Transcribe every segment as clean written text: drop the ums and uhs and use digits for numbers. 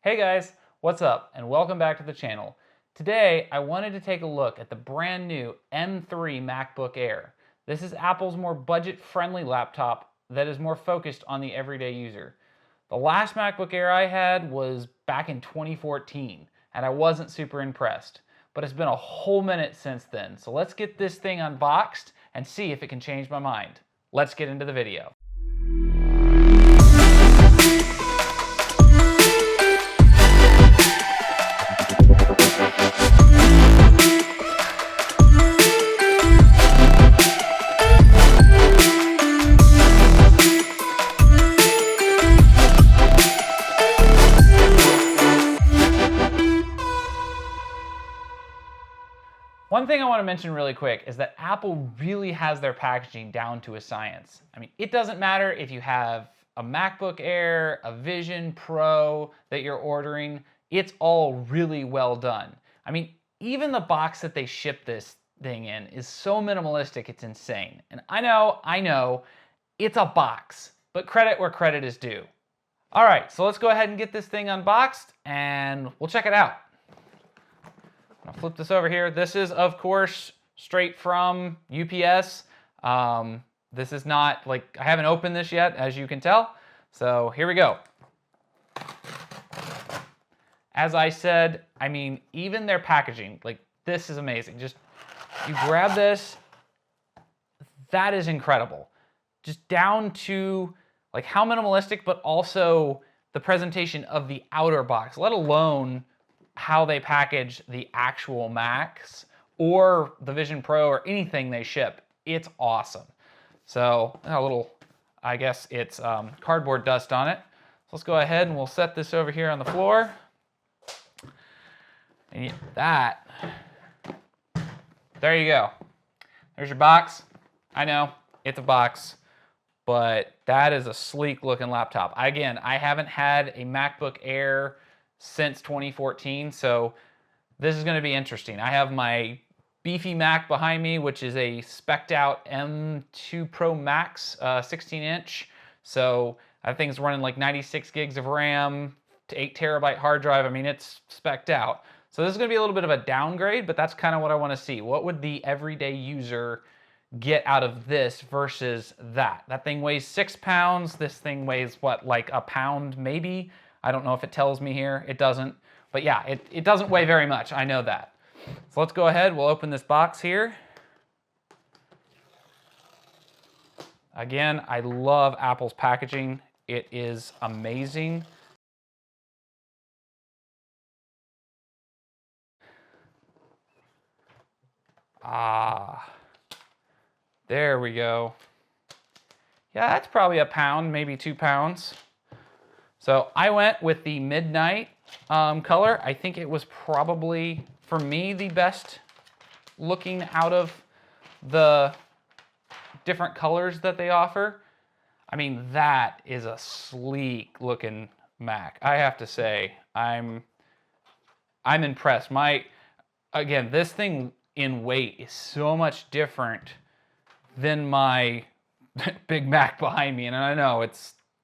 Hey guys, what's up and welcome back to the channel. Today I wanted to take a look at the brand new M3 MacBook Air. This is Apple's more budget-friendly laptop that is more focused on the everyday user. The last MacBook Air I had was back in 2014 and I wasn't super impressed, but it's been a whole minute since then. So let's get this thing unboxed and see if it can change my mind. Let's get into the video. One thing I want to mention really quick is that Apple really has their packaging down to a science. I mean, it doesn't matter if you have a MacBook Air, a Vision Pro that you're ordering, it's all really well done. I mean, even the box that they ship this thing in is so minimalistic, it's insane. And I know, it's a box, but credit where credit is due. All right, so let's go ahead and get this thing unboxed and we'll check it out. I'll flip this over here. This is, of course, straight from UPS. This is not, like, I haven't opened this yet, as you can tell. So here we go. As I said, I mean, even their packaging, like, this is amazing. Just, you grab this, that is incredible. Just down to, like, how minimalistic, but also the presentation of the outer box, let alone how they package the actual Macs or the Vision Pro or anything they ship. It's awesome. So a little, I guess it's cardboard dust on it. So let's go ahead and we'll set this over here on the floor. And that, there you go. There's your box. I know, it's a box, but that is a sleek looking laptop. Again, I haven't had a MacBook Air since 2014, so this is going to be interesting. I have my beefy Mac behind me, which is a spec'd out M2 Pro Max 16-inch. So that thing's running like 96 gigs of RAM to 8 terabyte hard drive. I mean, it's spec'd out. So this is going to be a little bit of a downgrade, but that's kind of what I want to see. What would the everyday user get out of this versus that? That thing weighs 6 pounds. This thing weighs what, like a pound maybe? I don't know if it tells me here. It doesn't. But yeah, it doesn't weigh very much. I know that. So let's go ahead. We'll open this box here. Again, I love Apple's packaging. It is amazing. There we go. Yeah, that's probably a pound, maybe 2 pounds. So I went with the midnight color. I think it was probably, for me, the best looking out of the different colors that they offer. I mean, that is a sleek looking Mac. I have to say, I'm impressed. Again, this thing in weight is so much different than my big Mac behind me. And I know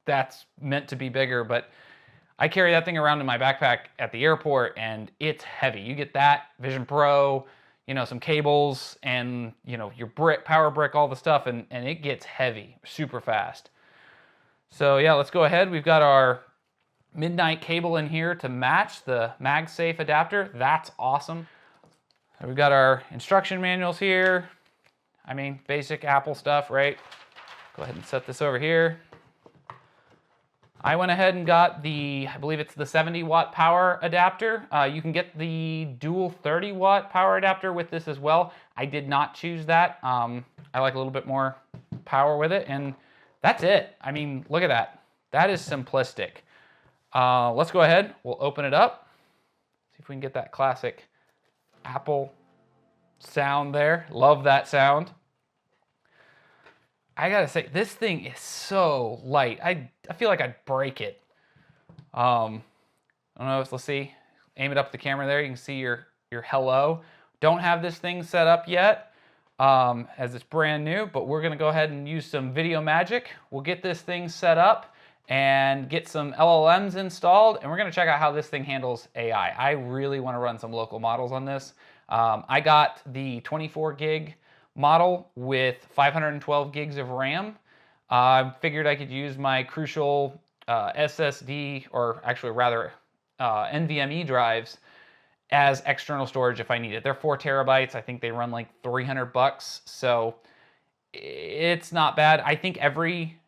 that's meant to be bigger, but I carry that thing around in my backpack at the airport and it's heavy. You get that, Vision Pro, you know, some cables and, you know, your power brick, all the stuff, and it gets heavy super fast. So yeah, let's go ahead. We've got our midnight cable in here to match the MagSafe adapter. That's awesome. We've got our instruction manuals here. I mean, basic Apple stuff, right? Go ahead and set this over here. I went ahead and got the, I believe it's the 70-watt power adapter. You can get the dual 30-watt power adapter with this as well. I did not choose that. I like a little bit more power with it, and that's it. I mean, look at that. That is simplistic. Let's go ahead. We'll open it up. See if we can get that classic Apple sound there. Love that sound. I gotta say, this thing is so light. I feel like I'd break it. I don't know, let's see. Aim it up the camera there. You can see your hello. Don't have this thing set up yet, as it's brand new, but we're gonna go ahead and use some video magic. We'll get this thing set up and get some LLMs installed, and we're gonna check out how this thing handles AI. I really wanna run some local models on this. I got the 24 gig model with 512 gigs of RAM. I figured I could use my Crucial SSD, or actually rather NVMe drives, as external storage if I need it. They're 4 terabytes. I think they run like $300, so it's not bad. I think every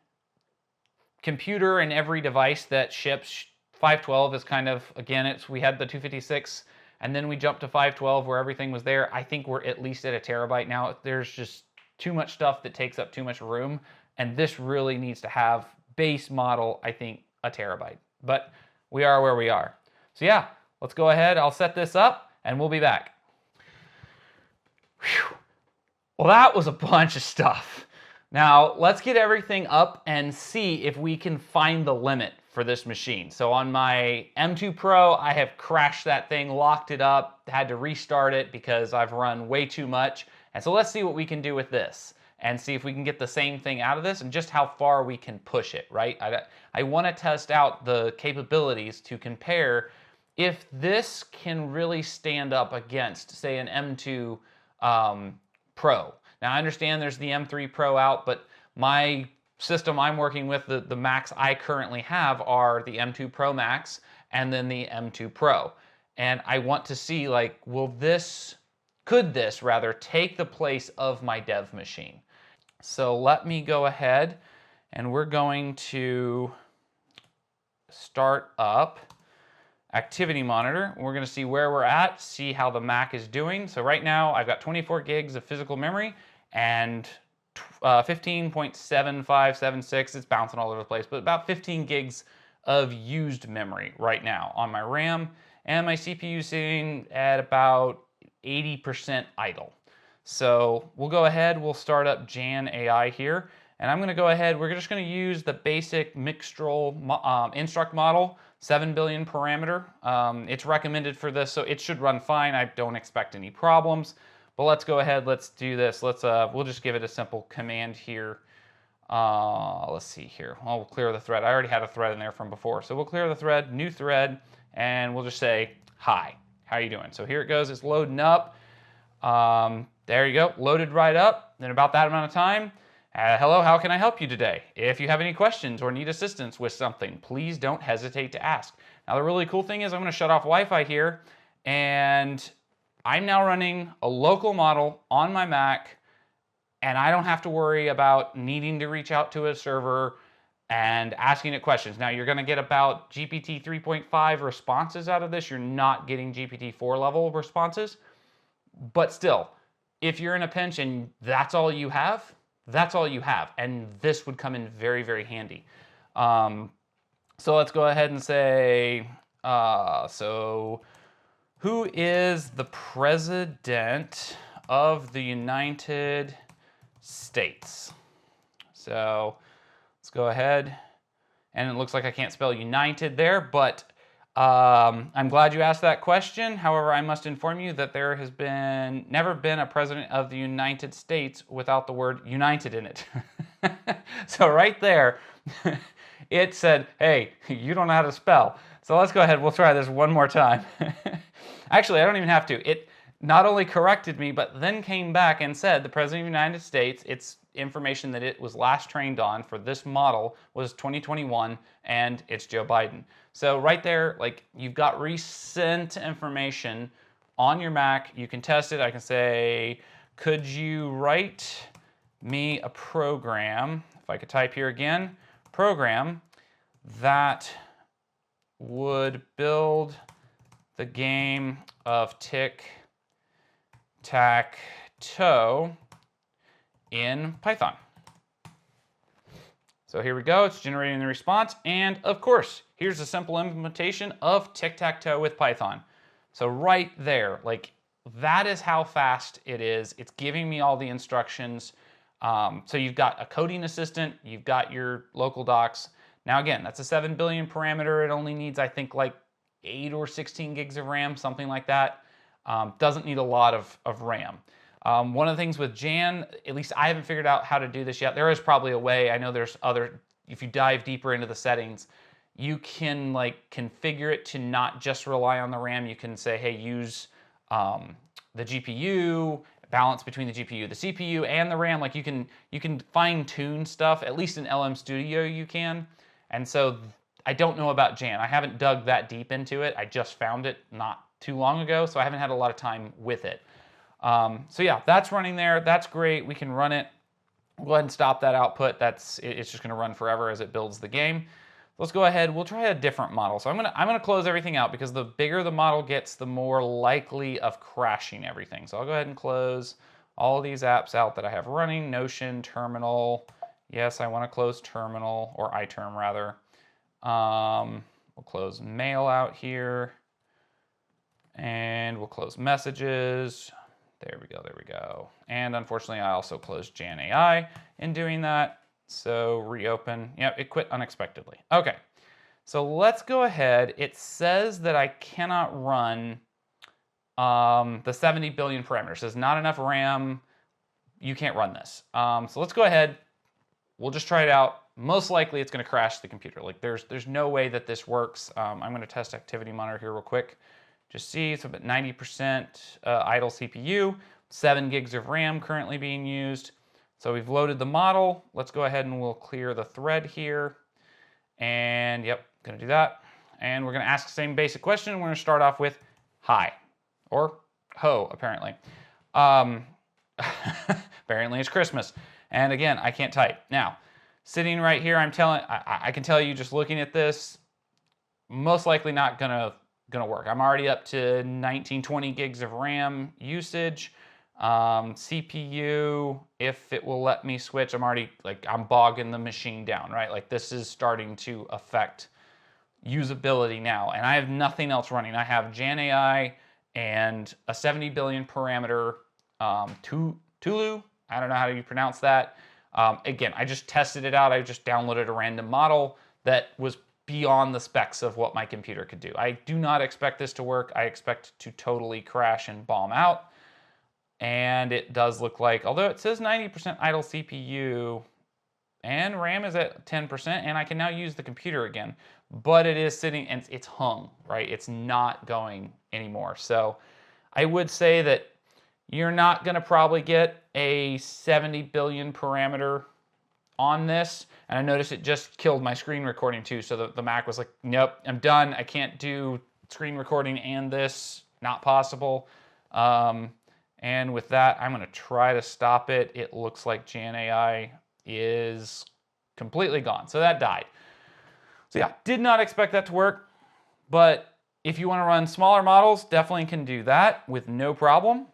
computer and every device that ships 512 is kind of, again, we had the 256 and then we jumped to 512 where everything was there. I think we're at least at a terabyte now. There's just too much stuff that takes up too much room, and this really needs to have base model, I think, a terabyte. But we are where we are. So yeah, let's go ahead. I'll set this up and we'll be back. Whew. Well, that was a bunch of stuff. Now, let's get everything up and see if we can find the limit for this machine. So on my M2 Pro, I have crashed that thing, locked it up, had to restart it because I've run way too much. And so let's see what we can do with this and see if we can get the same thing out of this and just how far we can push it, right? I want to test out the capabilities to compare if this can really stand up against, say, an M2 Pro. Now, I understand there's the M3 Pro out, but my system I'm working with, the Macs I currently have are the M2 Pro Max and then the M2 Pro. And I want to see, like, could this rather take the place of my dev machine? So let me go ahead and we're going to start up Activity Monitor. We're going to see where we're at, see how the Mac is doing. So right now I've got 24 gigs of physical memory and 15.7576, it's bouncing all over the place, but about 15 gigs of used memory right now on my RAM, and my CPU sitting at about 80% idle. So we'll go ahead, we'll start up Jan AI here, and I'm going to go ahead, we're just going to use the basic Mixtral instruct model, 7 billion parameter. It's recommended for this, so it should run fine. I don't expect any problems. But let's go ahead, let's do this. We'll just give it a simple command here. Let's see here. We'll clear the thread. I already had a thread in there from before. So we'll clear the thread, new thread, and we'll just say, hi, how you doing? So here it goes, it's loading up. There you go, loaded right up in about that amount of time. Hello, how can I help you today? If you have any questions or need assistance with something, please don't hesitate to ask. Now the really cool thing is I'm gonna shut off Wi-Fi here, and I'm now running a local model on my Mac, and I don't have to worry about needing to reach out to a server and asking it questions. Now you're gonna get about GPT 3.5 responses out of this. You're not getting GPT 4 level responses, but still, if you're in a pinch and that's all you have, that's all you have. And this would come in very, very handy. So let's go ahead and say, who is the President of the United States? So let's go ahead. And it looks like I can't spell United there, but I'm glad you asked that question. However, I must inform you that there has never been a President of the United States without the word United in it. So right there, it said, hey, you don't know how to spell. So let's go ahead, we'll try this one more time. Actually, I don't even have to. It not only corrected me, but then came back and said the President of the United States, its information that it was last trained on for this model was 2021, and it's Joe Biden. So right there, like, you've got recent information on your Mac. You can test it. I can say, could you write me a program, if I could type here again, program that would build the game of tic-tac-toe in Python. So here we go, it's generating the response, and of course, here's a simple implementation of tic-tac-toe with Python. So right there, like, that is how fast it is. It's giving me all the instructions. So you've got a coding assistant, you've got your local docs. Now again, that's a 7 billion parameter. It only needs, I think, like 8 or 16 gigs of RAM, something like that. Doesn't need a lot of RAM. One of the things with Jan, at least I haven't figured out how to do this yet. There is probably a way. I know there's other if you dive deeper into the settings, you can like configure it to not just rely on the RAM. You can say, hey, use the GPU, balance between the GPU, the CPU, and the RAM. Like you can fine tune stuff. At least in LM Studio you can. And so I don't know about Jan. I haven't dug that deep into it. I just found it not too long ago, so I haven't had a lot of time with it. So yeah, that's running there. That's great. We can run it. We'll go ahead and stop that output. It's just going to run forever as it builds the game. Let's go ahead. We'll try a different model. So I'm gonna close everything out because the bigger the model gets, the more likely of crashing everything. So I'll go ahead and close all these apps out that I have running. Notion, Terminal. Yes, I want to close Terminal, or iTerm rather. We'll close Mail out here, and we'll close Messages. There we go, there we go. And unfortunately, I also closed Jan AI in doing that. So reopen. Yep, it quit unexpectedly. Okay, so let's go ahead. It says that I cannot run the 70 billion parameters. There's not enough RAM. You can't run this. So let's go ahead. We'll just try it out. Most likely it's going to crash the computer. Like there's no way that this works. I'm going to test activity monitor here real quick. Just see, it's about 90% idle CPU, 7 gigs of RAM currently being used. So we've loaded the model. Let's go ahead and we'll clear the thread here. And yep, gonna do that. And we're gonna ask the same basic question. We're gonna start off with hi, or ho, apparently. Apparently it's Christmas. And again, I can't type. Now, sitting right here, I can tell you just looking at this, most likely not gonna work. I'm already up to 19, 20 gigs of RAM usage. CPU, if it will let me switch, I'm bogging the machine down, right? Like this is starting to affect usability now, and I have nothing else running. I have Jan AI and a 70 billion parameter Tulu. I don't know how you pronounce that. Again, I just tested it out. I just downloaded a random model that was beyond the specs of what my computer could do. I do not expect this to work. I expect to totally crash and bomb out. And it does look like, although it says 90% idle CPU and RAM is at 10%, and I can now use the computer again, but it is sitting and it's hung, right? It's not going anymore. So I would say that you're not gonna probably get a 70 billion parameter on this. And I noticed it just killed my screen recording too. So the Mac was like, nope, I'm done. I can't do screen recording and this, not possible. And with that, I'm gonna try to stop it. It looks like Jan AI is completely gone. So that died. So yeah, did not expect that to work. But if you wanna run smaller models, definitely can do that with no problem.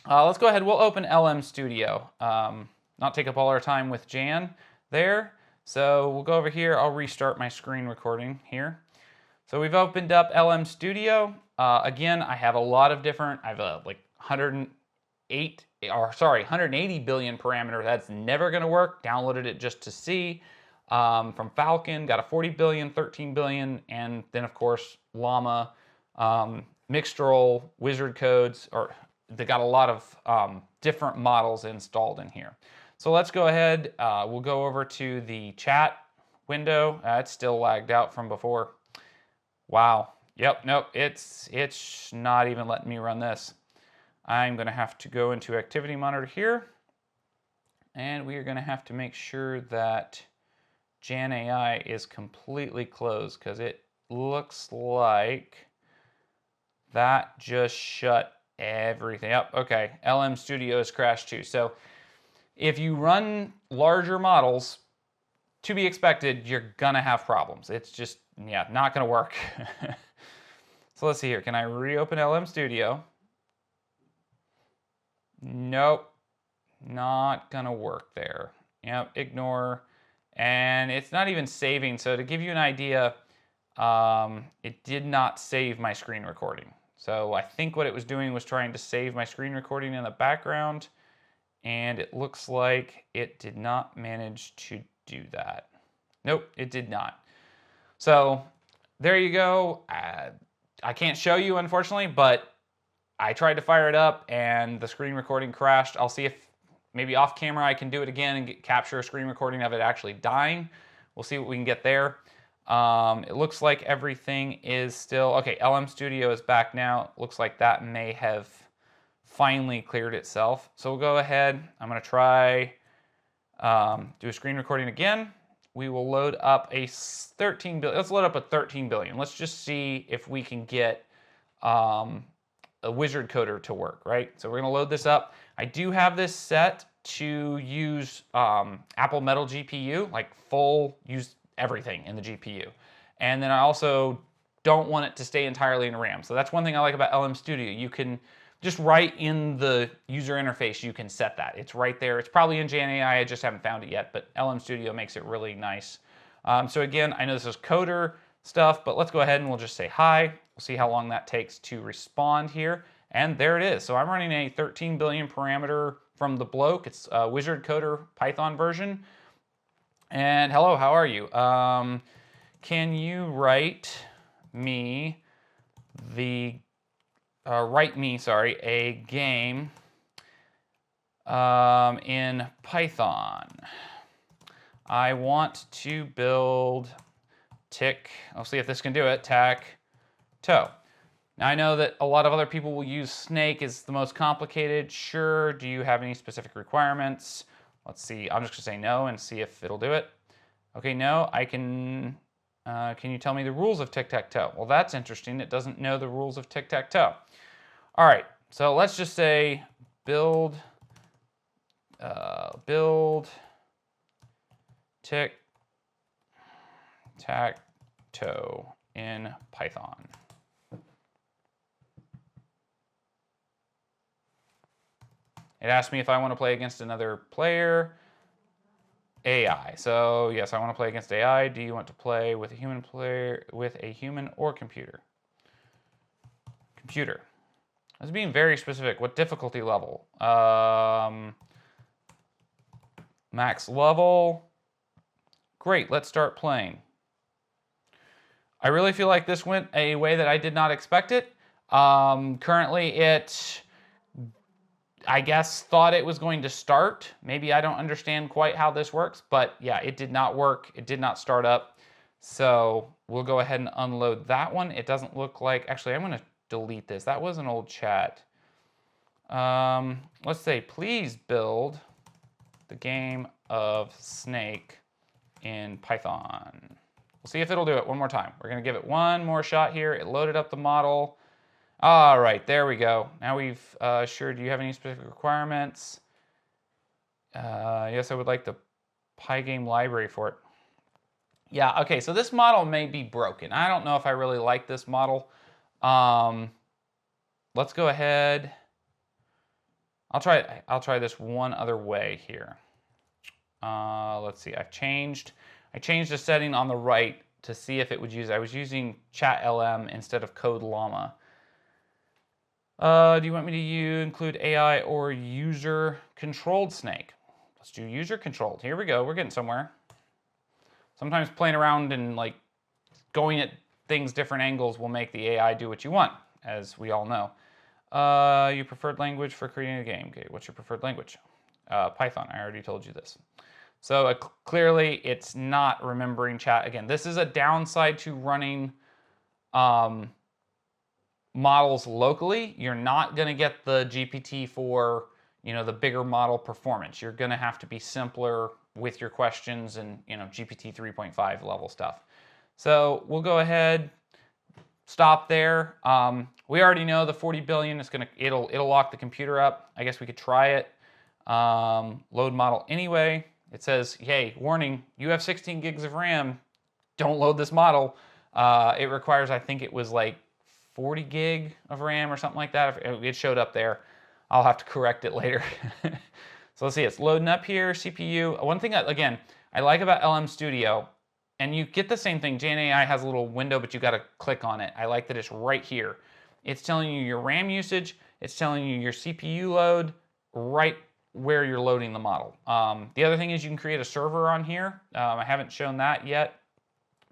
Let's go ahead, we'll open LM Studio. Not take up all our time with Jan there. So we'll go over here, I'll restart my screen recording here. So we've opened up LM Studio. Again, I have a lot of different, I have like 180 billion parameter. That's never gonna work. Downloaded it just to see. From Falcon, got a 40 billion, 13 billion, and then of course, Llama, Mixtral, Wizard Codes, or they got a lot of different models installed in here. So let's go ahead, we'll go over to the chat window. It's still lagged out from before. Wow, yep, nope, it's not even letting me run this. I'm gonna have to go into Activity Monitor here, and we are gonna have to make sure that Jan AI is completely closed, because it looks like that just shut everything up. Okay, LM Studio has crashed too. So if you run larger models, to be expected, you're gonna have problems. It's just, yeah, not gonna work. So let's see here. Can I reopen LM Studio? Nope, not gonna work there. Yep, ignore. And it's not even saving. So to give you an idea, it did not save my screen recording. So I think what it was doing was trying to save my screen recording in the background, and it looks like it did not manage to do that. Nope, it did not. So there you go. I can't show you, unfortunately, but I tried to fire it up and the screen recording crashed. I'll see if maybe off camera I can do it again and capture a screen recording of it actually dying, We'll see what we can get there. It looks like everything is still, okay, LM Studio is back now. It looks like that may have finally cleared itself. So we'll go ahead. I'm going to try do a screen recording again. We will load up a 13 billion. Let's load up a 13 billion. Let's just see if we can get a wizard coder to work, right? So we're going to load this up. I do have this set to use Apple Metal GPU, like use everything in the GPU. And then I also don't want it to stay entirely in RAM. So that's one thing I like about LM Studio. You can just right in the user interface, you can set that. It's right there. It's probably in Gen AI. I just haven't found it yet, but LM Studio makes it really nice. So again, I know this is coder stuff, but let's go ahead and we'll just say hi. We'll see how long that takes to respond here. And there it is. So I'm running a 13 billion parameter from the bloke. It's a Wizard Coder Python version. And hello, how are you? Can you write me a game in Python? I want to build I'll see if this can do it, tac-toe. Now I know that a lot of other people will use snake as the most complicated. Sure, do you have any specific requirements? Let's see, I'm just gonna say no and see if it'll do it. Okay, no, I can you tell me the rules of tic-tac-toe? Well, that's interesting. It doesn't know the rules of tic-tac-toe. All right, so let's just say build tic-tac-toe in Python. It asked me if I want to play against another player. AI. So yes, I want to play against AI. Do you want to play with a human player, with a human or computer? Computer. I was being very specific. What difficulty level? Max level. Great, let's start playing. I really feel like this went a way that I did not expect it. Currently it, I guess, thought it was going to start. Maybe I don't understand quite how this works, but yeah, it did not work. It did not start up. So we'll go ahead and unload that one. It doesn't look like, actually, I'm gonna delete this. That was an old chat. Let's say, please build the game of Snake in Python. We'll see if it'll do it one more time. We're gonna give it one more shot here. It loaded up the model. All right, there we go. Now we've, sure, do you have any specific requirements? Yes, I would like the Pygame library for it. Yeah, okay, so this model may be broken. I don't know if I really like this model. Let's go ahead. I'll try this one other way here. Let's see, I changed a setting on the right to see if it would use, I was using chat-lm instead of code llama. Do you want me to include AI or user-controlled snake? Let's do user-controlled. Here we go. We're getting somewhere. Sometimes playing around and like going at things different angles will make the AI do what you want, as we all know. Your preferred language for creating a game. Okay, what's your preferred language? Python. I already told you this. So clearly, it's not remembering chat. Again, this is a downside to running models locally. You're not going to get the GPT-4, the bigger model performance. You're going to have to be simpler with your questions and, GPT 3.5 level stuff. So we'll go ahead, stop there. We already know the 40 billion is it'll lock the computer up. I guess we could try it. Load model anyway. It says, hey, warning, you have 16 gigs of RAM. Don't load this model. It requires, I think it was like 40 gig of RAM or something like that. It showed up there. I'll have to correct it later. So let's see, it's loading up here, CPU. One thing, again, I like about LM Studio, and you get the same thing. Gen AI has a little window, but you got to click on it. I like that it's right here. It's telling you your RAM usage. It's telling you your CPU load right where you're loading the model. The other thing is you can create a server on here. I haven't shown that yet,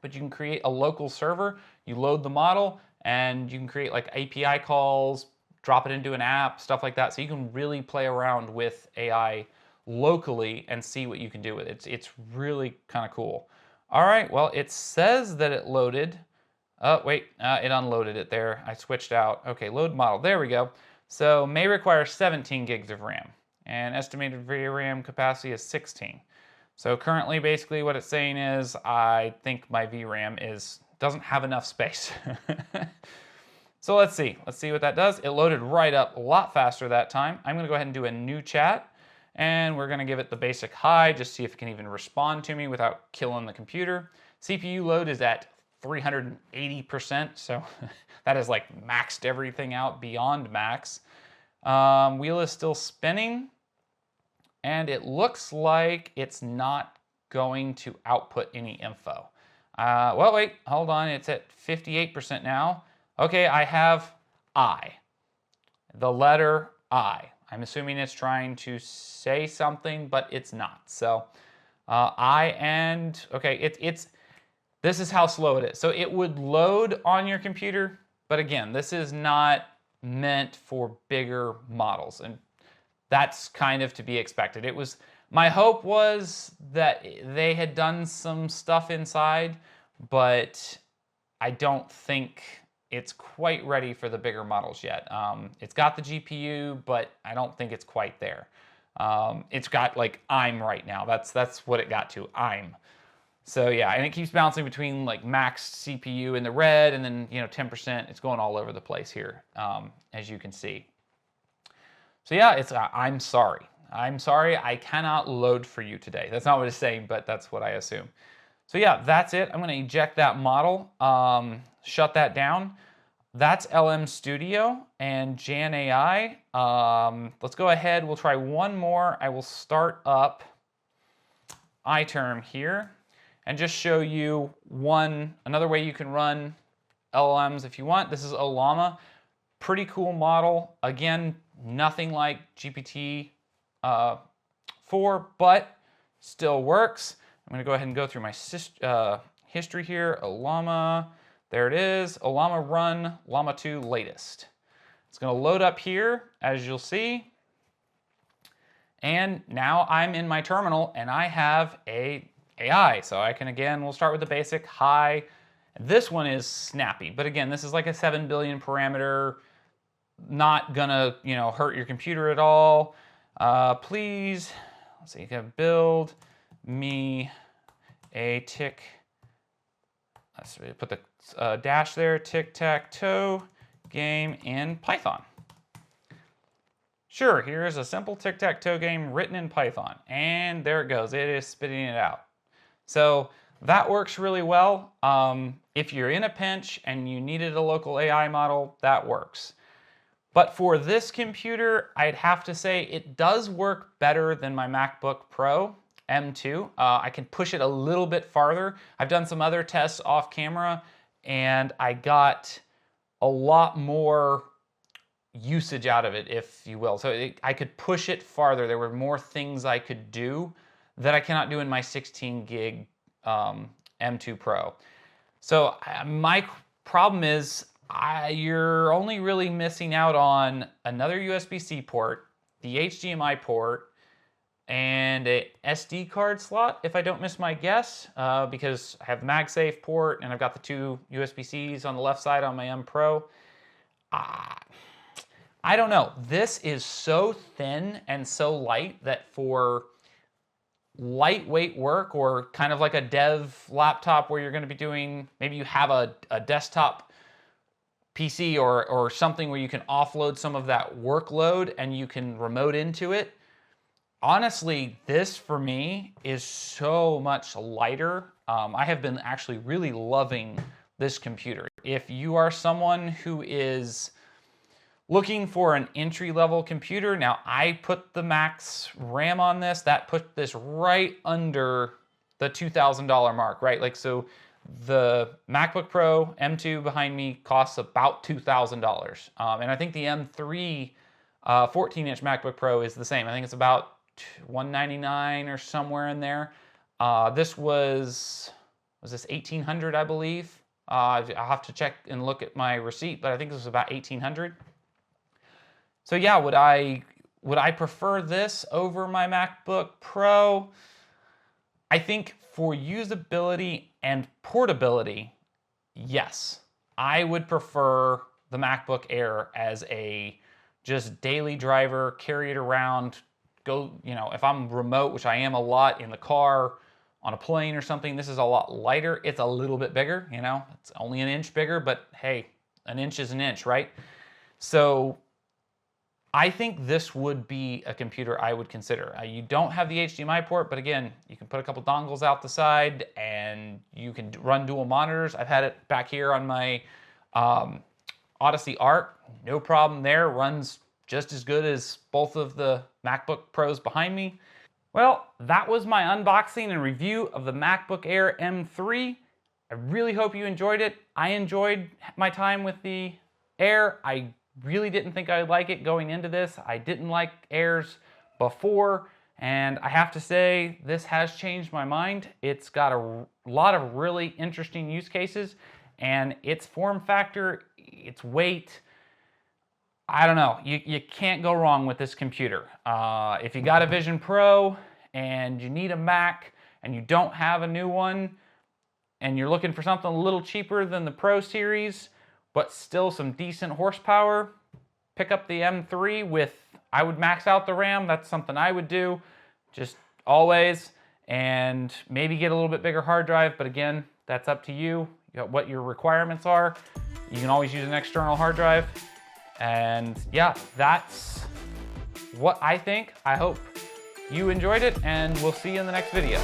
but you can create a local server. You load the model, and you can create like API calls, drop it into an app, stuff like that. So you can really play around with AI locally and see what you can do with it. It's really kind of cool. All right, well, it says that it loaded. Oh, wait, it unloaded it there. I switched out. Okay, load model, there we go. So may require 17 gigs of RAM, and estimated VRAM capacity is 16. So currently, basically what it's saying is, I think my VRAM doesn't have enough space. So let's see what that does. It loaded right up a lot faster that time. I'm gonna go ahead and do a new chat, and we're gonna give it the basic hi, just see if it can even respond to me without killing the computer. CPU load is at 380%, so that is like maxed everything out beyond max. Wheel is still spinning, and it looks like it's not going to output any info. Well, wait, hold on, it's at 58% now. Okay, I have I, the letter I. I'm assuming it's trying to say something, but it's not. So okay, this is how slow it is. So it would load on your computer, but again, this is not meant for bigger models, and that's kind of to be expected. My hope was that they had done some stuff inside, but I don't think it's quite ready for the bigger models yet. It's got the GPU, but I don't think it's quite there. It's got like I'm right now. That's what it got to, I'm. So yeah, and it keeps bouncing between like max CPU in the red and then 10%. It's going all over the place here, as you can see. So yeah, I'm sorry. I'm sorry, I cannot load for you today. That's not what it's saying, but that's what I assume. So yeah, that's it. I'm gonna eject that model, shut that down. That's LM Studio and Jan AI. Let's go ahead, we'll try one more. I will start up iTerm here and just show you another way you can run LLMs if you want. This is Ollama, pretty cool model. Again, nothing like GPT-4, but still works. I'm gonna go ahead and go through my history here. Ollama, there it is. Ollama run Llama 2 latest. It's gonna load up here, as you'll see. And now I'm in my terminal and I have a AI. So I can, again, we'll start with the basic hi. This one is snappy, but again, this is like a 7 billion parameter, not gonna, hurt your computer at all. Please, let's see, you can build me a tick. Let's put the dash there, tic-tac-toe game in Python. Sure, here's a simple tic-tac-toe game written in Python, and there it goes. It is spitting it out. So that works really well. If you're in a pinch and you needed a local AI model, that works. But for this computer, I'd have to say it does work better than my MacBook Pro M2. I can push it a little bit farther. I've done some other tests off camera, and I got a lot more usage out of it, if you will. So I could push it farther. There were more things I could do that I cannot do in my 16 gig M2 Pro. So my problem is you're only really missing out on another USB-C port, the HDMI port, and a SD card slot, if I don't miss my guess, because I have the MagSafe port and I've got the two USB-Cs on the left side on my M Pro. I don't know. This is so thin and so light that for lightweight work or kind of like a dev laptop where you're going to be doing, maybe you have a desktop PC or something where you can offload some of that workload and you can remote into it. Honestly, this for me is so much lighter. I have been actually really loving this computer. If you are someone who is looking for an entry-level computer, now I put the max RAM on this, that put this right under the $2,000 mark, right? Like, so the MacBook Pro M2 behind me costs about $2,000. And I think the M3 14-inch MacBook Pro is the same. I think it's about $199 or somewhere in there. This was this $1,800, I believe? I'll have to check and look at my receipt, but I think this was about $1,800. So yeah, would I prefer this over my MacBook Pro? I think for usability and portability, yes, I would prefer the MacBook Air as a just daily driver, carry it around, go, you know, if I'm remote, which I am a lot in the car, on a plane or something, this is a lot lighter. It's a little bit bigger, you know, it's only an inch bigger, but hey, an inch is an inch, right? So I think this would be a computer I would consider. You don't have the HDMI port, but again, you can put a couple dongles out the side and you can run dual monitors. I've had it back here on my Odyssey Art, no problem there, runs just as good as both of the MacBook Pros behind me. Well, that was my unboxing and review of the MacBook Air M3. I really hope you enjoyed it. I enjoyed my time with the Air. I really didn't think I'd like it going into this. I didn't like Airs before, and I have to say this has changed my mind. It's got a lot of really interesting use cases, and its form factor, its weight, I don't know, you can't go wrong with this computer. If you got a Vision Pro and you need a Mac and you don't have a new one and you're looking for something a little cheaper than the Pro series but still some decent horsepower, pick up the M3 with, I would max out the RAM, that's something I would do, just always, and maybe get a little bit bigger hard drive, but again, that's up to you, what your requirements are. You can always use an external hard drive. And yeah, that's what I think. I hope you enjoyed it, and we'll see you in the next video.